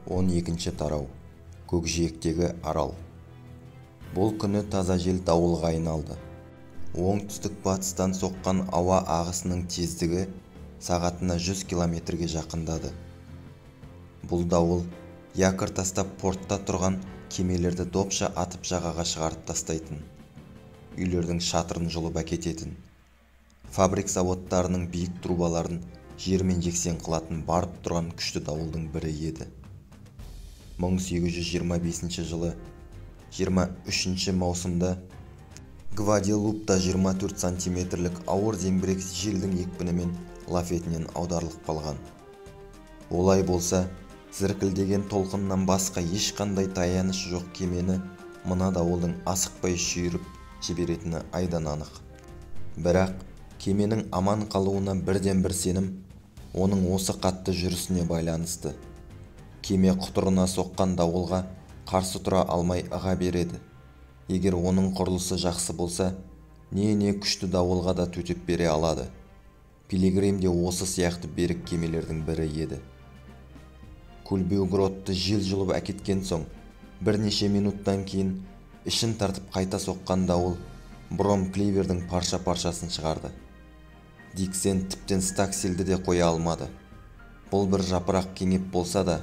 12 тарау. Көкжиектегі арал. Бұл күні таза жел дауылға айналды. Оңтүстік-батыстан соққан ауа ағысының тездігі сағатына 100 километрге жақындады. Бұл дауыл якорь тастап портта тұрған кемелерді допша атып жағаға шығарып тастайтын, үйлердің шатырын жұлып әкететін, фабрик заводтарының биік трубаларын жермен жексен қылатын барып тұрған күшті дауылдың бірі еді. 1825 жылы 23 маусымда Гваделупта 24 сантиметрлік ауыр зеңбірек желдің екпінімен лафетінен аударылып қалған. Олай болса, зіркілдеген толқыннан басқа ешқандай таяныш жоқ кемені мына дауылдың асықпай шүйіріп жіберетіні айдан анық. Бірақ кеменің аман қалуына бірден бір сенім оның осы қатты жүрісіне байланысты. Кеме құтырына соққан дауылға қарсы тұра алмай ыға береді. Егер оның құрылысы жақсы болса, не күшті дауылға да төтеп бере алады. Пилигрим де осы сияқты берік кемелердің бірі еді. Көлбеу гротты жел жұлып әкеткен соң, бірнеше минуттан кейін ішін тартып қайта соққан дауыл Бром-Кливердің парша-паршасын шығарды. Диксен тіптен стакселді де қоя алмады. Бұл бір жапырақ кеңеп болса да,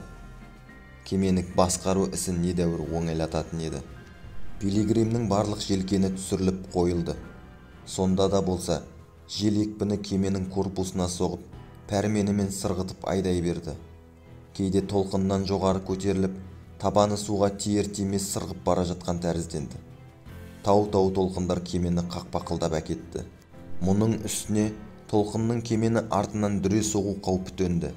кеменің басқару ісін недәуір оңайлататын еді. Пилигримнің барлық желкені түсіріліп қойылды. Сонда да болса, жел екпіні кеменің корпусына соғып, пәрменімен сырғытып айдай берді. Кейде толқыннан жоғары көтеріліп, табаны суға тиер-тимес сырғып бара жатқан тәрізденді. Тау-тау толқындар кемені қақпақылдап әкетті. Мұның үстіне толқынның кемені артынан дүре соғу қаупі төнді.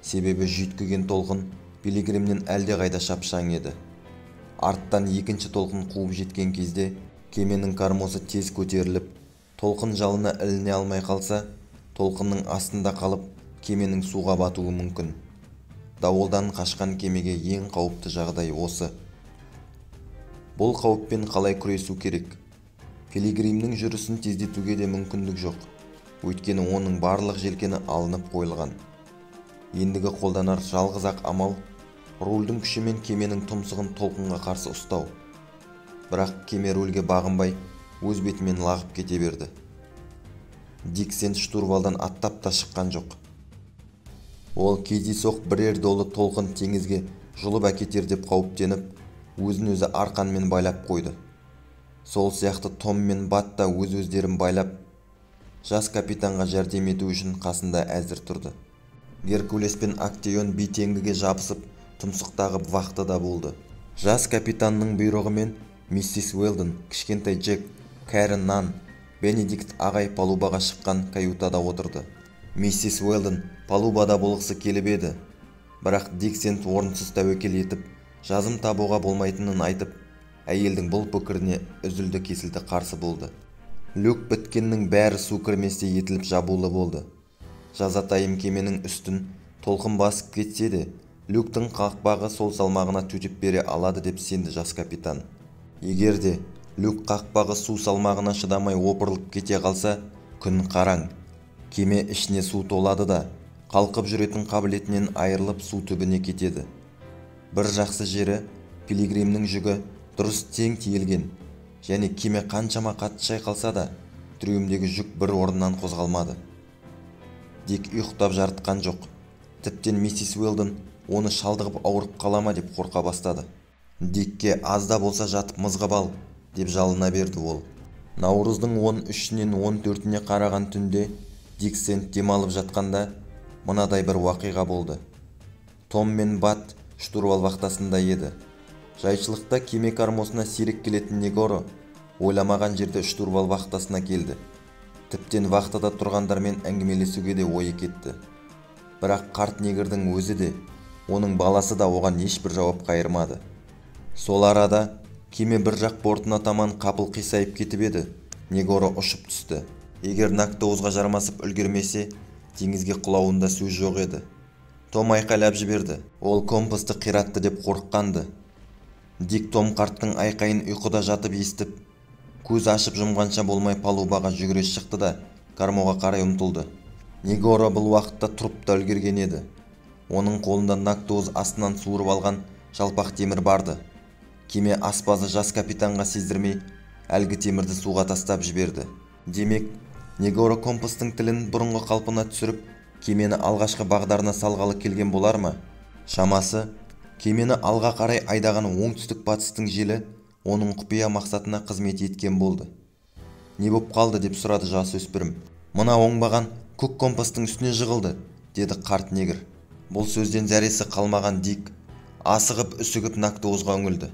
Себебі жүйткіген толқын Пилигримнен әлде қайда шапшаң еді. Арттан екінші толқын қуып жеткен кезде кеменің кармосы тез көтеріліп, толқын жалына іліне алмай қалса, толқынның астында қалып, кеменің суға батуы мүмкін. Дауылдан қашқан кемеге ең қауіпті жағдай осы. Бұл қауіппен қалай күресу керек? Пилигримнің жүрісін тездетуге де мүмкіндік жоқ. Өйткені оның барлық желкені алынып қойылған. Ендігі қолданар жалғыз-ақ амал рульдің күшімен кеменің тұмсығын толқынға қарсы ұстау. Бірақ кеме рульге бағынбай, өз бетімен лағып кете берді. Диксен штурвалдан аттап та шыққан жоқ. Ол кездейсоқ бірер долы толқын теңізге жұлып әкетер деп қауіптеніп, өзін-өзі арқанмен байлап қойды. Сол сияқты Том мен Бат та өз-өздерін байлап, жас капитанға жәрдем ету үшін қасында әзір тұрды. Геркулес пен Актеон битенгіге жабысып, тұмсықтағы вахтада болды. Жас капитанның бұйрығымен миссис Уэлдон, кішкентай Джек, кәрі Нан, Бенедикт ағай палубаға шыққан каютада отырды. Миссис Уэлдон палубада болғысы келіп еді, бірақ Диксент орынсыз тәуекел етіп, жазым табуға болмайтынын айтып, әйелдің бұл пікіріне үзілді-кесілді қарсы болды. Люк біткеннің бәрі су кірместе етіліп жабулы болды. Жазатайым кеменің үстін толқын басып кетсе де, люктың қақпағы сол салмағына төтеп бере алады деп сенді жас капитан. Егер де люк қақпағы су салмағына шыдамай опырылып кете қалса, күн қараң. Кеме ішіне су толады да, қалқып жүретін қабілетінен айырылып су түбіне кетеді. Бір жақсы жері, Пилигримнің жүгі дұрыс тең тиелген, және кеме қаншама қатты шайқалса да, трюмдегі жүк бір орнынан қозғалмады. Дик ұйықтап жарытқан жоқ. Тіптен миссис Уэлдон оны шалдығып ауырып қалама деп қорқа бастады. Дикке азда болса жатып мызғып ал, деп жалына берді ол. Наурыздың 13-нен 14-не қараған түнде Диксент демалып жатқанда мынадай бір уақиға болды. Том мен Бат штурвал вахтасында еді. Жайшылықта кеме кармосына сирек келетін Негоро ойламаған жерде штурвал вахтасына келді. Тіптен вахтада тұрғандармен әңгімелесуге де ойы кетті. Бірақ қарт негрдің өзі де, оның баласы да оған ешбір жауап қайырмады. Сол арада кеме бір жақ бортына таман қапыл қисайып кетіп еді. Негоро ұшып түсті. Егер Нактоузға жармасып үлгермесе, теңізге құлауында сөз жоқ еді. Том айқайлап жіберді. Ол компасты қиратты деп қорыққанды. Дик Том қарттың айқайын ұйқыда жатып естіп, көз ашып жұмғанша болмай палубаға жүгіре шықты да кармоға қарай ұмтылды. Негоро бұл уақытта тұрып та үлгерген еді. Оның қолында Нактоуз астынан суырып алған жалпақ темір барды. Кеме аспазы жас капитанға сездірмей әлгі темірді суға тастап жіберді. Демек, Негоро компастың тілін бұрынғы қалпына түсіріп, кемені алғашқы бағдарына салғалы келген болар ма? Шамасы, кемені алға қарай айдаған оңтүстік-батыстың желі оның құпия мақсатына қызмет еткен болды. «Не боп қалды?» деп сұрады жасөспірім. «Мына оңбаған көк компастың үстіне жығылды», деді қарт негр. Бұл сөзден зәресі қалмаған Дик асығып-үсігіп Нактоузға үңілді.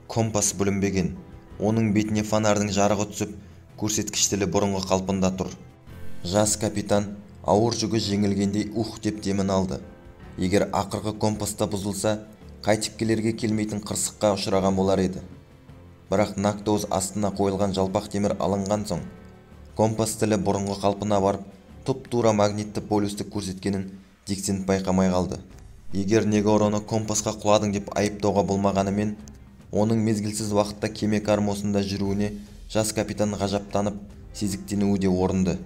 Компас бүлінбеген. Оның бетіне фонардың жарығы түсіп, көрсеткіш тілі бұрынғы қалпында тұр. Жас капитан ауыр жүгі жеңілгендей деп демін алды. Егер ақырғы компаста бұзылса, қайтып келерге келмейтін қырсыққа ұшыраған болар еді. Бірақ Нактоуз астына қойылған жалпақ темір алынған соң, компас тілі бұрынғы қалпына барып, тұп-тура магнитті полюсті көрсеткенін Диксент байқамай қалды. Егер Негороны компасқа құладың деп айыптауға болмағанымен, оның мезгілсіз уақытта кеме кармосында жүруіне жас капитан ғажаптанып, сезіктенуі де орынды.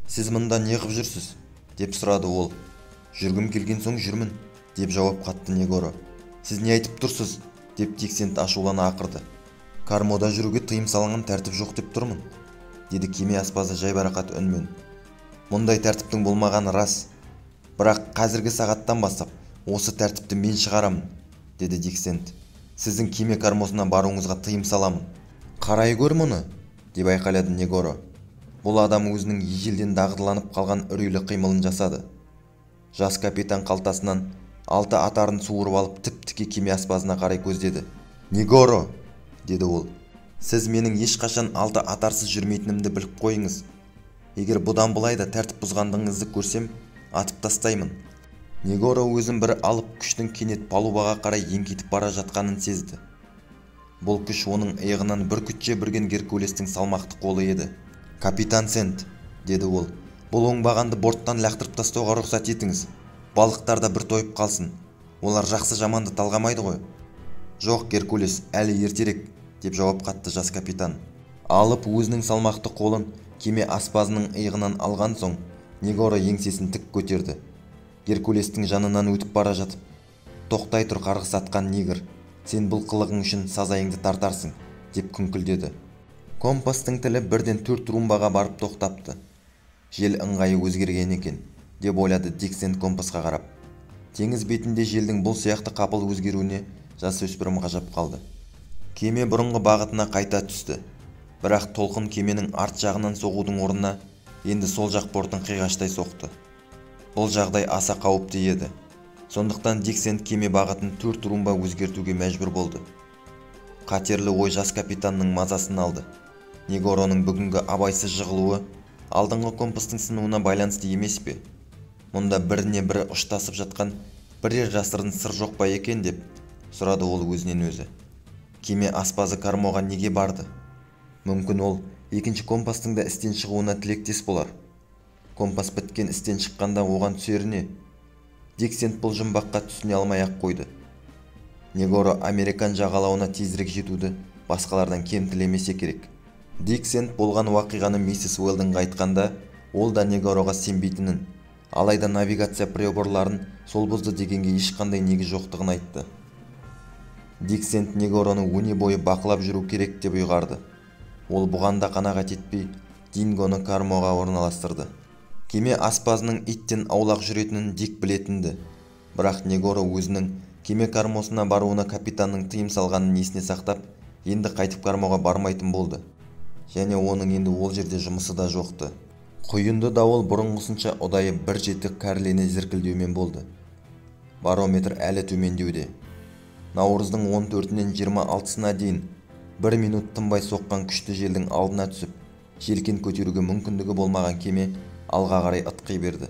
«Сіз мұнда не қып жүрсіз?» деп сұрады ол. «Жүргім келген соң жүрмін», деп жауап қатты Негоро. «Сіз не айтып тұрсыз?» деп Диксент ашулана ақырды. «Кармода жүруге тыйым салынған тәртіп жоқ деп тұрмын», деді кеме аспазы жайбарақат үнмен. «Мұндай тәртіптің болмағаны рас. Бірақ қазіргі сағаттан бастап осы тәртіпті мен шығарамын», деді Диксент. «Сіздің кеме кармосына баруыңызға тыйым саламын». «Қарай көр мұны», деп айқайлады Негоро. Бұл адам өзінің ежелден дағдыланып қалған үрейлі қимылын жасады. Жас капитан қалтасынан 6 атарын суырып алып тіп-тіке кеме аспазына қарай көздеді. «Негоро», деді ол, «сіз менің ешқашан 6 атарсыз жүрмейтінімді біліп қойыңыз. Егер бұдан былай да тәртіп бұзғандығыңызды көрсем, атып тастаймын». Негоро өзін бір алып күштің кенет палубаға қарай еңкетіп бара жатқанын сезді. Бұл күш оның иығынан бүркітше бүрген Геркулестің салмақты қолы еді. «Капитан Сент», деді ол, «бұл оңбағанды борттан лақтырып тастауға рұқсат етіңіз. Балықтар да бір тойып қалсын. Олар жақсы жаманды талғамайды ғой». «Жоқ, Геркулес, әлі ертерек», деп жауап қатты жас капитан. Алып өзінің салмақты қолын кеме аспазының иығынан алған соң, Негоро еңсесін тік көтерді. Геркулестің жанынан өтіп бара жатып, «Тоқтай тұр, қарғыс атқан негр, сен бұл қылығың үшін сазайыңды тартарсың», деп күңкілдеді. Компастың тілі бірден 4 румбаға барып тоқтапты. Жел ыңғайы өзгерген екен, деп ойлады Диксент компасқа қарап. Теңіз бетінде желдің бұл сияқты қапыл өзгеруіне жасөспірім ғажап қалды. Кеме бұрынғы бағытына қайта түсті. Бірақ толқын кеменің арт жағынан соғудың орнына енді сол жақ бортын қиғаштай соқты. Бұл жағдай аса қауіпті еді. Сондықтан Диксент кеме бағытын 4 румба өзгертуге мәжбүр болды. Қатерлі ой жас капитанның мазасын алды. Негороның бүгінгі абайсыз жығылуы алдыңғы компастың сынуына байланысты емес пе? Мұнда біріне бірі ұштасып жатқан бірер жасырын сыр жоқ па екен деп сұрады ол өзінен өзі. Кеме аспазы кармоға неге барды? Мүмкін ол екінші компастың да істен шығуына тілектес болар. Компас біткен істен шыққанда оған түсеріне. Диксент бұл жұмбаққа түсіне алмай ақ қойды. Негоро Американ жағалауына тезірек жетуді басқалардан кем тілемесе керек. Диксент болған уақиғаны миссис Уэлдонға айтқанда, ол да Негороға сенбейтінін, алайда навигация приборларын сол бұзды дегенге ешқандай негіз жоқтығын айтты. Диксент Негороны өне бойы бақылап жүру керек деп ұйғарды. Ол бұған да қанағат етпей, Дингоны кармоға орналастырды. Кеме аспазының иттен аулақ жүретінін Дик білетінді. Бірақ Негоро өзінің кеме кармосына баруына капитанның тыйым салғанын есіне сақтап, енді қайтып кармоға бармайтын болды. Және оның енді ол жерде жұмысы да жоқты. Құйынды дауыл бұрынғысынша ұдайы бір жеті кәрлене зіркілдеумен болды. Барометр әлі төмендеуде. Наурыздың 14-нен 26-сына дейін 1 минут тынбай соққан күшті желдің алдына түсіп, желкен көтеруге мүмкіндігі болмаған кеме алға қарай ытқи берді.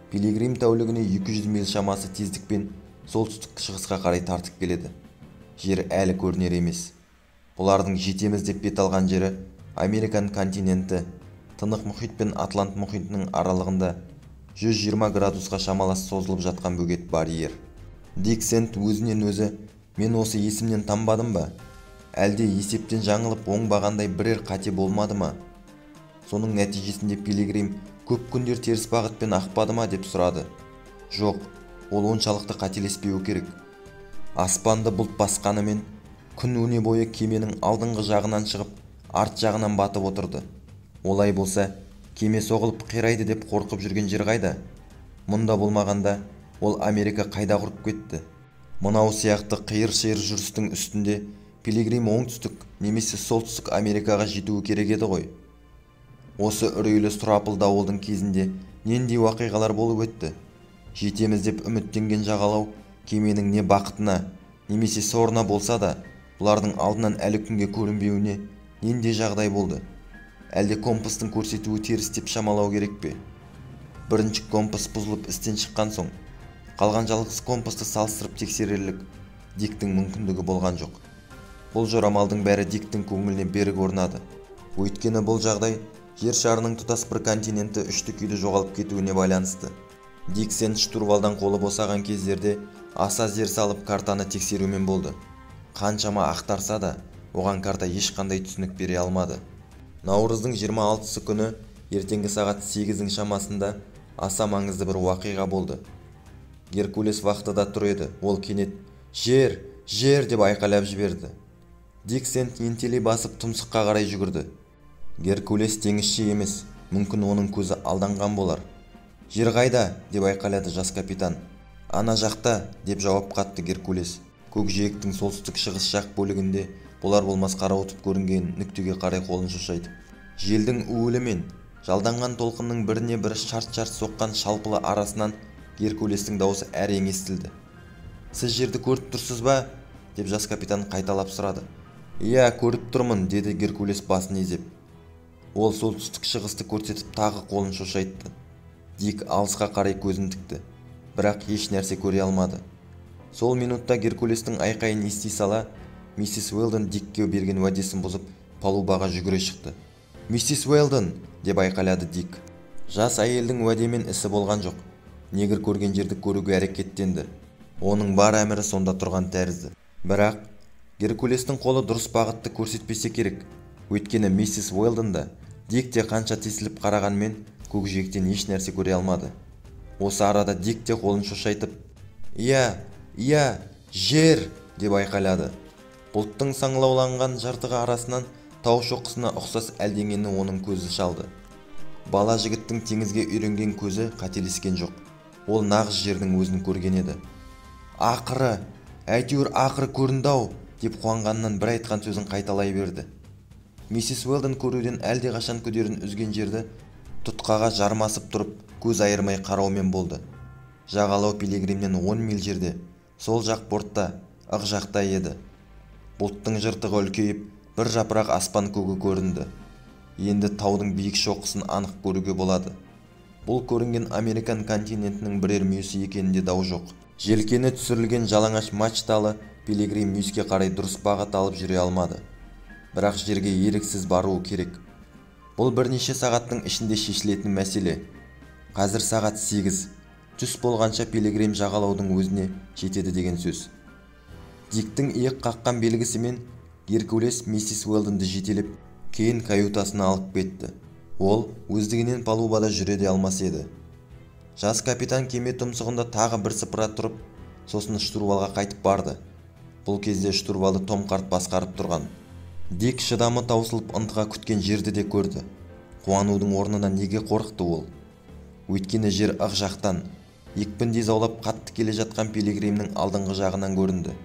Пилигрим тәулігіне 200 миль шамасы тездікпен солтүстік шығысқа қарай тартып келеді. Жер әлі көрінер емес. Бұлардың жетеміз деп бет алған жері Американ континенті, Тынық мұхит пен Атлант мұхитының аралығында 120 градусқа шамалас созылып жатқан бөгет барьер. Диксент өзінен өзі, мен осы есімнен танбадым ба? Әлде есептен жаңылып оңбағандай бірер қате болмады ма? Соның нәтижесінде Пилигрим көп күндер теріс бағытпен ақпады ма деп сұрады. Жоқ, ол оншалықты қателеспеуі керек. Аспанды бұлт басқанымен күн өне бойы кеменің алдыңғы жағынан шығып, арт жағынан батып отырды. Олай болса, кеме соғылып қирайды деп қорқып жүрген жер қайда? Мұнда болмағанда, ол Америка қайда құрып кетті? Мынау сияқты қиыр-шиыр жүрістің үстінде пилигрим оңтүстік немесе солтүстік Америкаға жетуі керек еді ғой. Осы үрейлі сұрапыл дауылдың кезінде нендей уақиғалар болып өтті? Жетеміз деп үміттенген жағалау кеменің не бақытына, немесе сорына болса да, бұлардың алдынан әлі күнге көрінбеуіне нендей жағдай болды? Әлде компастың көрсетуі теріс деп шамалау керек пе? Бірінші компас бұзылып істен шыққан соң, қалған жалғыз компасты салыстырып тексерерлік Диктің мүмкіндігі болған жоқ. Бұл жорамалдың бәрі Диктің көңіліне берік орнады. Өйткені бұл жағдай жер шарының тұтас бір континенті үшті күйді жоғалып кетуіне байланысты. Дик штурвалдан қолы босаған кездерде аса зер салып картаны тексерумен болды. Қаншама ақтарса да, оған карта ешқандай түсінік бере алмады. Наурыздың 26-сы күні ертеңгі сағат 8-дің шамасында аса маңызды бір уақиға болды. Геркулес вахтада тұр еді. Ол кенет «Жер! Жер!» деп айқайлап жіберді. Дик ентелей басып тұмсыққа қарай жүгірді. Геркулес теңізші емес, мүмкін оның көзі алданған болар. «Жер қайда?» деп айқайлады жас капитан. «Ана жақта!» деп жауап қатты Геркулес. Көкжиектің солтүстік-шығыс жақ бөлігінде болар болмас қарауытып көрінген нүктеге қарай қолын шошайтып. Желдің уілі мен жалданған толқынның біріне бірі шарт-шарт соққан шалпылы арасынан Геркулестің дауысы әрең естілді. «Сіз жерді көріп тұрсыз ба?» деп жас капитан қайталап сұрады. «Иә, көріп тұрмын», деді Геркулес басын изеп. Ол солтүстік-шығысты көрсетіп тағы қолын шошайтты. Дик алысқа қарай көзін тікті, бірақ еш нәрсе көре алмады. Сол минутта Геркулестің айқайын ести сала, миссис Уэлдон Дикке берген уәдесін бұзып, палубаға жүгіре шықты. «Миссис Уэлдон!» деп айқайлады Дик. Жас әйелдің уәдемен ісі болған жоқ. Негр көрген жерді көруге әрекеттенді. Оның бар әмірі сонда тұрған тәрізді. Бірақ Геркулестің қолы дұрыс бағытты көрсетпесе керек. Өйткені миссис Уэлдон да Дик те қанша тесіліп қарағанмен көкжиектен еш нәрсе көре алмады. Осы арада Дик те қолын шошайтып «Иә, иә, жер!» деп айқайлады. Бұлттың саңлауланған жартығы арасынан тау шоқысына ұқсас әлдеңені оның көзі шалды. Бала жігіттің теңізге үйренген көзі қателескен жоқ. Ол нағыз жердің өзін көрген еді. «Ақыры, әйтеуір ақыры көрінді-ау!» деп қуанғаннан бір айтқан сөзін қайталай берді. Миссис Уэлдон көруден әлде қашан күдерін үзген жерді тұтқаға жармасып тұрып, көз айырмай қараумен болды. Жағалау пилигримнен 10 миль жерде, сол жақ бортта, ық жақта еді. Бұлттың жыртығы үлкейіп, бір жапырақ аспан көгі көрінді. Енді таудың биік шоқысын анық көруге болады. Бұл көрінген Американ континентінің бірер мүйісі екенінде дау жоқ. Желкені түсірілген жалаңаш мачталы пилигрим мүйіске қарай дұрыс бағыт алып жүре алмады. Бірақ жерге еріксіз баруы керек. Бұл бірнеше сағаттың ішінде шешілетін мәселе. Қазір сағат 8. Түс болғанша пилигрим жағалаудың өзіне жетеді деген сөз. Диктің иек қаққан белгісімен Геркулес миссис Уэлдонды жетелеп, кейін каютасына алып кетті. Ол өздігінен палубада жүре де алмас еді. Жас капитан кеме тұмсығында тағы бір сыпыра тұрып, сосын штурвалға қайтып барды. Бұл кезде штурвалды Том қарт басқарып тұрған. Дик шыдамы таусылып ынтыға күткен жерді де көрді. Қуанудың орнына неге қорықты ол? Өйткені жер ық жақтан, екпіндей заулап қатты келе жатқан пилигримнің алдыңғы жағынан көрінді.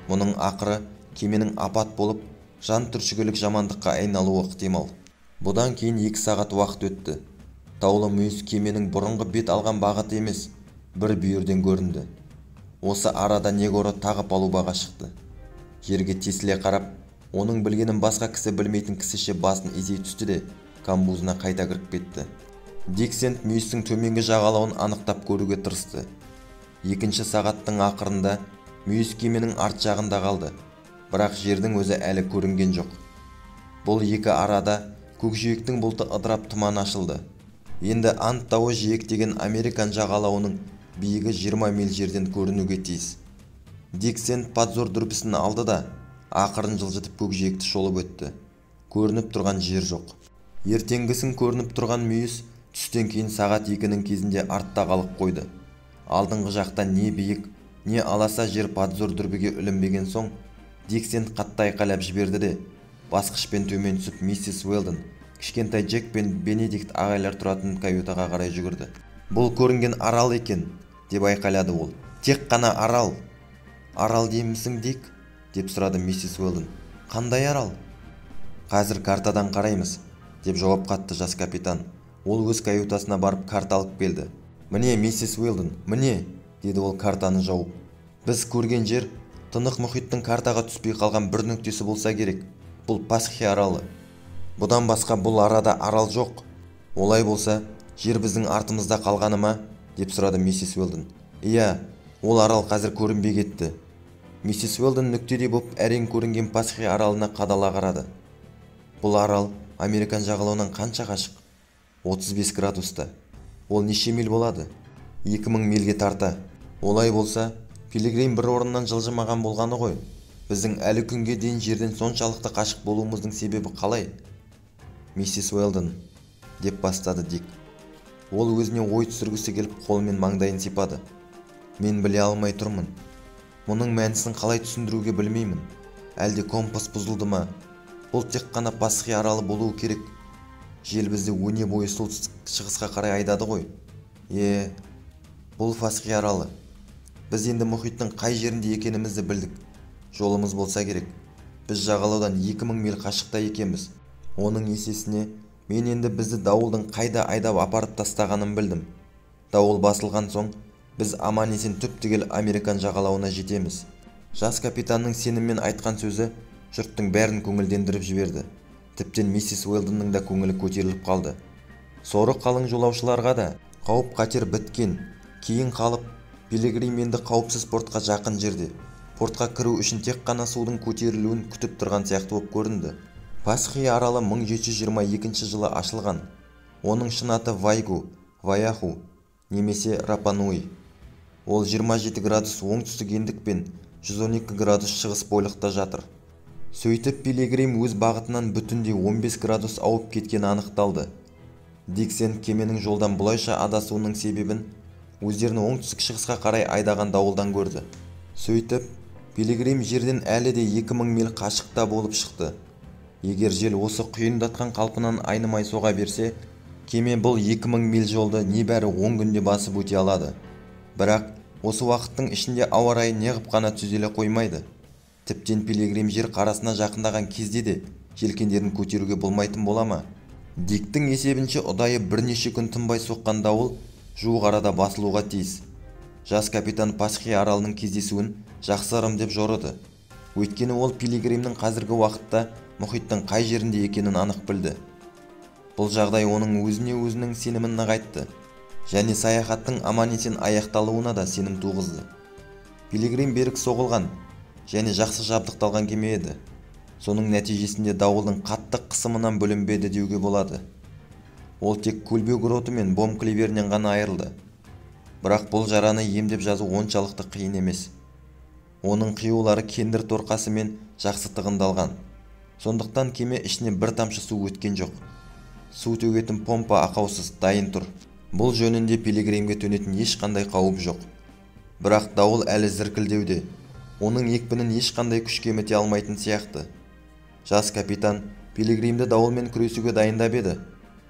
Мұның ақыры кеменің апат болып, жан түршігерлік жамандыққа айналуы ықтимал. Бұдан кейін 2 сағат уақыт өтті. Таулы мүйіс кеменің бұрынғы бет алған бағыты емес, бір бүйірден көрінді. Осы арада Негоро тағы палубаға шықты. Жерге тесіле қарап, оның білгенін басқа кісі білмейтін кісіше басын изей түсті де камбузына қайта кіріп кетті. Дик мүйістің төменгі жағалауын анықтап көруге тырысты. 2 сағаттың ақырында мүйіс кеменің арт жағында қалды, бірақ жердің өзі әлі көрінген жоқ. Бұл екі арада көкжиектің бұлты ыдырап тұман ашылды. Енді Анд тауы жиектеген Американ жағалауының биігі 20 миль жерден көрінуге тиіс. Дик Падзор дүрбісін алды да, ақырын жылжытып көкжиекті шолып өтті. Көрініп тұрған жер жоқ. Ертеңгісін көрініп тұрған мүйіс түстен кейін сағат 2-нің кезінде артта қалып қойды. Алдыңғы жақта не биік, не аласа жер подзор дүрбіге ілінбеген соң, Диксент қатты айқайлап жіберді де, басқышпен төмен түсіп миссис Уэлдон, кішкентай Джек пен Бенедикт ағайлар тұратын каютаға қарай жүгірді. «Бұл көрінген арал екен», деп айқайлады ол. «Тек қана арал». «Арал деймісің, Дик?» деп сұрады миссис Уэлдон. «Қандай арал?» «Қазір картадан қараймыз», деп жауап қатты жас капитан. Ол өз каютасына барып карта алып келді. «Міне, миссис Уэлдон, міне», деді ол картаны жауып. «Біз көрген жер тынық мұхиттың картаға түспей қалған бір нүктесі болса керек. Бұл Пасхи аралы. Бұдан басқа бұл арада арал жоқ. Олай болса, жер біздің артымызда қалғаны ма?» деп сұрады миссис Уэлдон. «Иә, ол арал қазір көрінбей кетті». Миссис Уэлдон нүктедей боп әрең көрінген Пасхи аралына қадала қарады. «Бұл арал Американ жағалауынан қанша қашық?» «35 градуста. Ол неше миль болады?» «2000 мильге тарта. Олай болса, Пилигрим бір орыннан жылжымаған болғаны ғой. Біздің әлі күнге дейін жерден соншалықты қашық болуымыздың себебі қалай?» «Миссис Уэлдон», деп бастады Дик. Ол өзіне ой түсіргісі келіп қолымен маңдайын сипады. «Мен біле алмай тұрмын. Мұның мәнісін қалай түсіндіруге білмеймін. Әлде компас бұзылды ма? Бұл тек қана Пасхи аралы болуы керек. Жел бізді өне бойы солтүстік шығысқа қарай айдады ғой. Бұл Пасхи аралы. Біз енді мұхиттың қай жерінде екенімізді білдік. Жолымыз болса керек. Біз жағалаудан 2000 миль қашықта екенбіз. Оның есесіне мен енді бізді дауылдың қайда айдап апарып тастағанын білдім. Дауыл басылған соң біз аман-есен түп-түгел Американ жағалауына жетеміз». Жас капитанның сеніммен айтқан сөзі жұрттың бәрін көңілдендіріп жіберді. Тіптен миссис Уэлдонның да көңілі көтеріліп қалды. Соры қалың жолаушыларға да қауіп-қатер біткен. Кейін қалып, Пилигрим енді қауіпсіз портқа жақын жерде. Портқа кіру үшін тек қана судың көтерілуін күтіп тұрған сияқты болып көрінді. Пасхи аралы 1722 жылы ашылған. Оның шын аты Ваяху немесе Рапануи. Ол 27 градус оңтүстік ендік пен 112 градус шығыс бойлықта жатыр. Сөйтіп Пилигрим өз бағытынан бүтіндей 15 градус ауып кеткені анықталды. Диксент кеменің жолдан бұлайша адасуының себебін өздерін оңтүстік шығысқа қарай айдаған дауылдан көрді. Сөйтіп Пилигрим жерден әлі де 2000 миль қашықта болып шықты. Егер жел осы құйындатқан қалпынан айнымай соға берсе, кеме бұл 2000 миль жолды небәрі 10 күнде басып өте алады. Бірақ осы уақыттың ішінде ауа райы неғып қана түзеле қоймайды. Тіптен Пилигрим жер қарасына жақындаған кезде де желкендерін көтеруге болмайтын бола ма? Диктің есебінше ұдайы бірнеше күн тынбай соққан дауыл жуық арада басылуға тиіс. Жас капитан Пасхи аралының кездесуін жақсы ырым деп жорыды. Өйткені ол Пилигримнің қазіргі уақытта мұхиттың қай жерінде екенін анық білді. Бұл жағдай оның өзіне-өзінің сенімін нығайтты және саяхаттың аман-есен аяқталуына да сенім туғызды. Пилигрим берік соғылған және жақсы жабдықталған кеме еді. Соның нәтижесінде дауылдың қатты қысымынан бөлінбеді деуге болады. Ол тек көлбеу гроты мен бом кливерінен ғана айырылды. Бірақ бұл жараны емдеп жазу оншалықты қиын емес. Оның қиюлары кендір торқасы мен жақсы тығындалған. Сондықтан кеме ішіне бір тамшы су өткен жоқ. Су төгетін помпа ақаусыз дайын тұр. Бұл жөнінде Пилигримге төнетін ешқандай қауіп жоқ. Бірақ дауыл әлі зіркілдеуде. Оның екпінін ешқандай күшке мете алмайтын сияқты. Жас капитан Пилигримді дауылмен күресуге дайындап еді.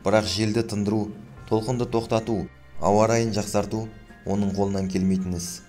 Бірақ желді тындыру, толқынды тоқтату, ауа райын жақсарту оның қолынан келмейтін іс.